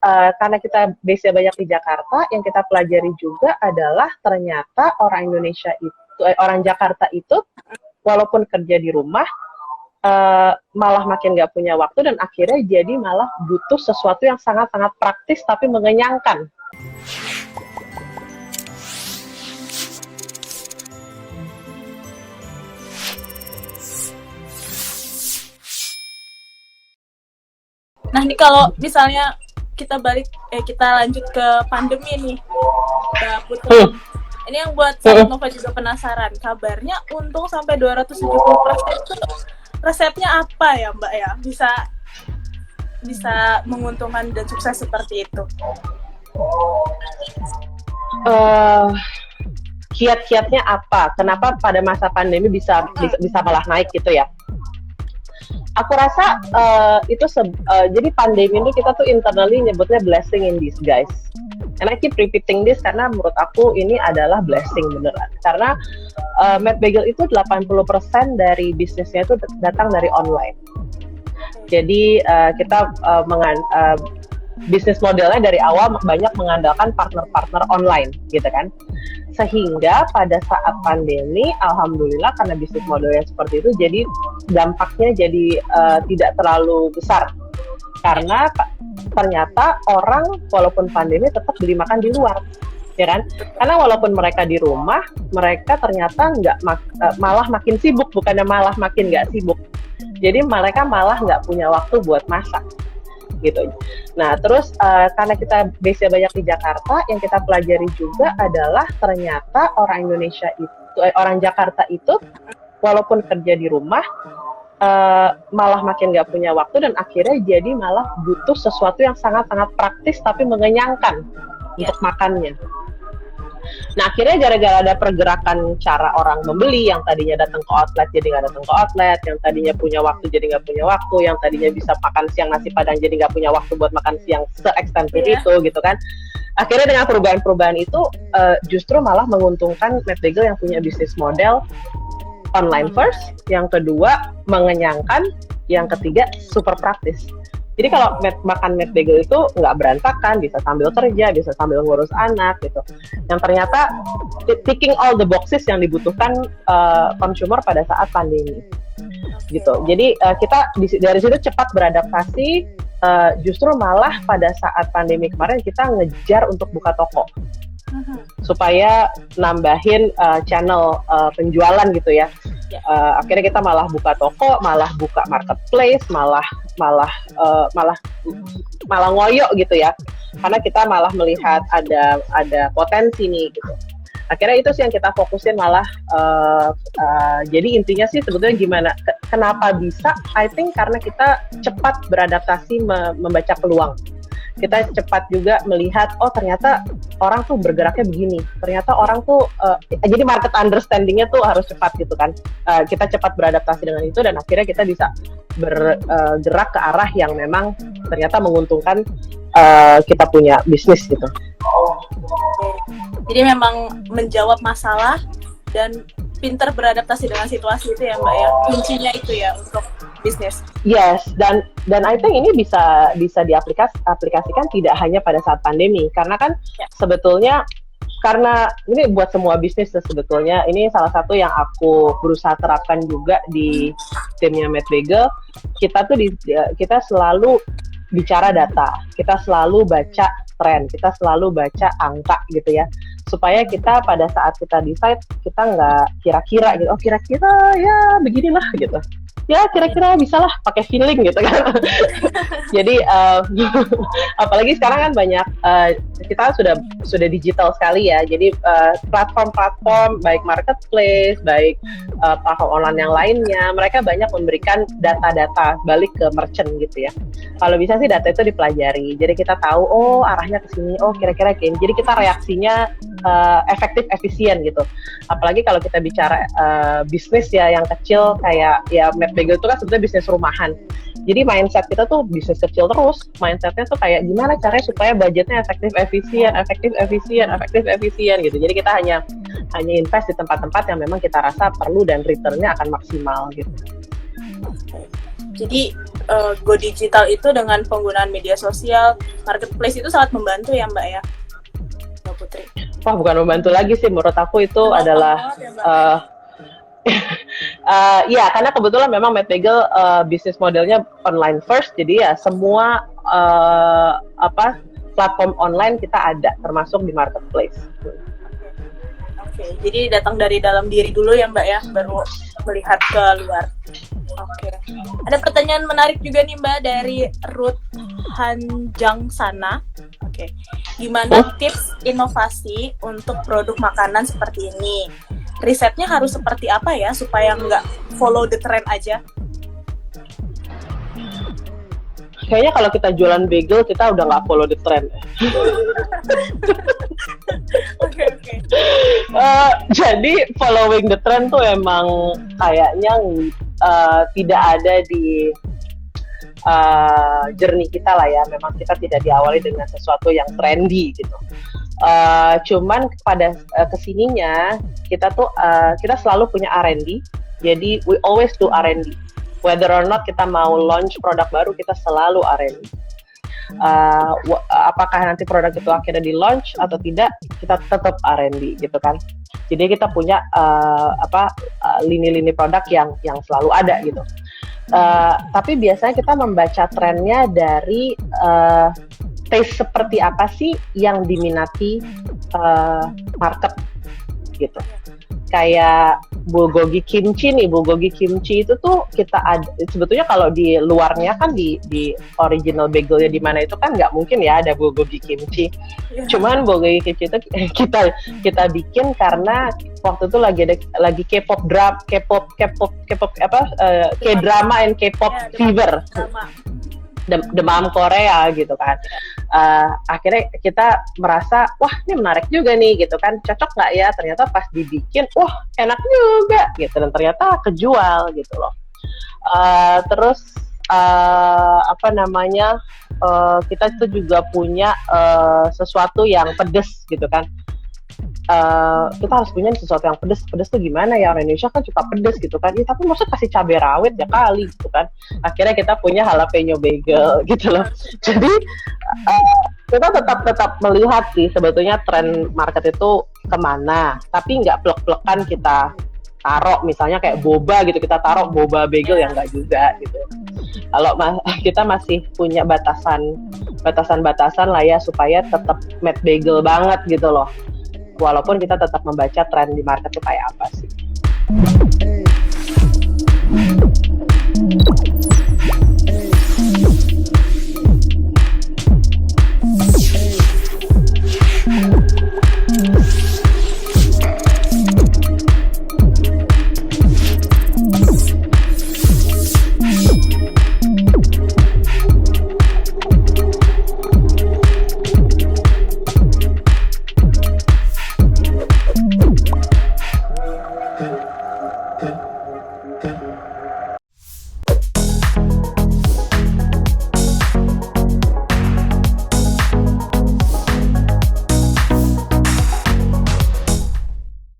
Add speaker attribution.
Speaker 1: karena kita base-nya banyak di Jakarta, yang kita pelajari juga adalah ternyata orang Jakarta itu walaupun kerja di rumah malah makin nggak punya waktu dan akhirnya jadi malah butuh sesuatu yang sangat-sangat praktis tapi mengenyangkan.
Speaker 2: Nah, ini kalau misalnya kita lanjut ke pandemi nih, Mbak Putri. Ini yang buat Sahabat Nova juga penasaran. Kabarnya untung sampai 270% itu resepnya apa ya, Mbak ya? Bisa menguntungkan dan sukses seperti itu.
Speaker 1: Kiat-kiatnya apa? Kenapa pada masa pandemi bisa malah naik gitu ya? Aku rasa jadi pandemi ini kita tuh internally nyebutnya blessing in disguise. And I keep repeating this karena menurut aku ini adalah blessing beneran. Karena Matt Bagel itu 80% dari bisnisnya itu datang dari online. Jadi kita bisnis modelnya dari awal banyak mengandalkan partner-partner online gitu kan. Sehingga pada saat pandemi, alhamdulillah karena bisnis modelnya seperti itu, jadi dampaknya jadi tidak terlalu besar. Karena ternyata orang walaupun pandemi tetap beli makan di luar, ya kan? Karena walaupun mereka di rumah, mereka ternyata malah makin sibuk, bukannya malah makin nggak sibuk. Jadi mereka malah nggak punya waktu buat masak. Gitu. Nah, terus karena kita base-nya banyak di Jakarta, yang kita pelajari juga adalah ternyata orang Jakarta itu walaupun kerja di rumah malah makin nggak punya waktu dan akhirnya jadi malah butuh sesuatu yang sangat-sangat praktis tapi mengenyangkan untuk makannya. Nah, akhirnya gara-gara ada pergerakan cara orang membeli, yang tadinya datang ke outlet jadi nggak datang ke outlet, yang tadinya punya waktu jadi nggak punya waktu, yang tadinya bisa makan siang nasi padang jadi nggak punya waktu buat makan siang se-ekstensif itu gitu kan. Akhirnya dengan perubahan-perubahan itu justru malah menguntungkan Matt Bagel yang punya bisnis model online first, yang kedua mengenyangkan, yang ketiga super praktis. Jadi kalau makan Matt Bagel itu nggak berantakan, bisa sambil kerja, bisa sambil ngurus anak gitu. Yang ternyata ticking all the boxes yang dibutuhkan consumer pada saat pandemi. Gitu. Jadi kita dari situ cepat beradaptasi. Justru malah pada saat pandemi kemarin kita ngejar untuk buka toko. Supaya nambahin channel penjualan gitu ya. Akhirnya kita malah buka toko, malah buka marketplace, malah ngoyo gitu ya, karena kita malah melihat ada potensi nih gitu. Akhirnya itu sih yang kita fokusin malah jadi intinya sih sebetulnya gimana, kenapa bisa, I think karena kita cepat beradaptasi membaca peluang. Kita cepat juga melihat, oh ternyata orang tuh bergeraknya begini, ternyata orang tuh, jadi market understanding-nya tuh harus cepat gitu kan. Kita cepat beradaptasi dengan itu dan akhirnya kita bisa bergerak ke arah yang memang ternyata menguntungkan kita punya bisnis gitu.
Speaker 2: Jadi memang menjawab masalah dan pintar beradaptasi dengan situasi itu ya Mbak ya, kuncinya itu ya untuk bisnis.
Speaker 1: Yes, dan I think ini bisa diaplikasikan tidak hanya pada saat pandemi, karena kan sebetulnya karena ini buat semua bisnis sebetulnya, ini salah satu yang aku berusaha terapkan juga di timnya Matt Bagel. Kita selalu bicara data, kita selalu baca tren, kita selalu baca angka gitu ya, supaya kita pada saat kita decide kita nggak kira-kira gitu, oh kira-kira ya beginilah gitu, ya kira-kira bisalah pakai feeling gitu kan. Jadi apalagi sekarang kan banyak kita sudah digital sekali ya, jadi platform-platform baik marketplace, baik platform online yang lainnya, mereka banyak memberikan data-data balik ke merchant gitu ya. Kalau bisa sih data itu dipelajari, jadi kita tahu oh arahnya ke sini, oh kira-kira kayak ini, jadi kita reaksinya efektif, efisien gitu. Apalagi kalau kita bicara bisnis ya yang kecil kayak ya Matt Bagel itu kan sebetulnya bisnis rumahan. Jadi mindset kita tuh bisnis kecil terus, mindsetnya tuh kayak gimana caranya supaya budgetnya efektif efisien gitu. Jadi kita hanya invest di tempat-tempat yang memang kita rasa perlu dan returnnya akan maksimal gitu.
Speaker 2: Jadi go digital itu dengan penggunaan media sosial, marketplace itu sangat membantu ya Mbak ya, Mbak Putri.
Speaker 1: Wah, bukan membantu lagi sih, menurut aku itu adalah
Speaker 2: Ya, Mbak.
Speaker 1: ya, karena kebetulan memang Mad Bagel bisnis modelnya online first, jadi ya semua platform online kita ada, termasuk di marketplace.
Speaker 2: Oke, jadi datang dari dalam diri dulu ya Mbak ya, baru melihat ke luar. Oke. Ada pertanyaan menarik juga nih Mbak dari Ruth Hanjang Sana. Oke. Gimana tips inovasi untuk produk makanan seperti ini? Risetnya harus seperti apa ya supaya nggak follow the trend aja?
Speaker 1: Kayaknya kalau kita jualan bagel, kita udah nggak follow the trend.
Speaker 2: Oke.
Speaker 1: Jadi following the trend tuh emang kayaknya tidak ada di journey kita lah ya. Memang kita tidak diawali dengan sesuatu yang trendy gitu. Cuman pada kesininya kita selalu punya R&D. Jadi we always do R&D. Whether or not kita mau launch produk baru, kita selalu R&D. Apakah nanti produk itu akhirnya di launch atau tidak, kita tetap R&D gitu kan. Jadi kita punya lini-lini produk yang selalu ada gitu. Tapi biasanya kita membaca trennya dari taste seperti apa sih yang diminati market gitu. Kayak bulgogi kimchi nih, bulgogi kimchi itu tuh kita ada, sebetulnya kalau di luarnya kan di original bagelnya di mana itu kan nggak mungkin ya ada bulgogi kimchi. Cuman bulgogi kimchi itu kita bikin karena waktu itu lagi K-pop K-drama and K-pop fever. Demam Korea gitu kan. Akhirnya kita merasa wah ini menarik juga nih gitu kan, cocok nggak ya, ternyata pas dibikin wah enak juga gitu, dan ternyata kejual gitu loh. Terus kita itu juga punya sesuatu yang pedes gitu kan. Kita harus punya sesuatu yang pedes tuh gimana ya, orang Indonesia kan suka pedes gitu kan, tapi maksudnya kasih cabai rawit ya kali gitu kan. Akhirnya kita punya jalapeno bagel gitu loh. Jadi kita tetap melihat sih sebetulnya tren market itu kemana, tapi nggak plek-plekan kita taruh misalnya kayak boba gitu, kita taruh boba bagel yang nggak juga gitu. Kalau kita masih punya batasan lah ya supaya tetap Mad Bagel banget gitu loh. Walaupun kita tetap membaca tren di market itu kayak apa sih.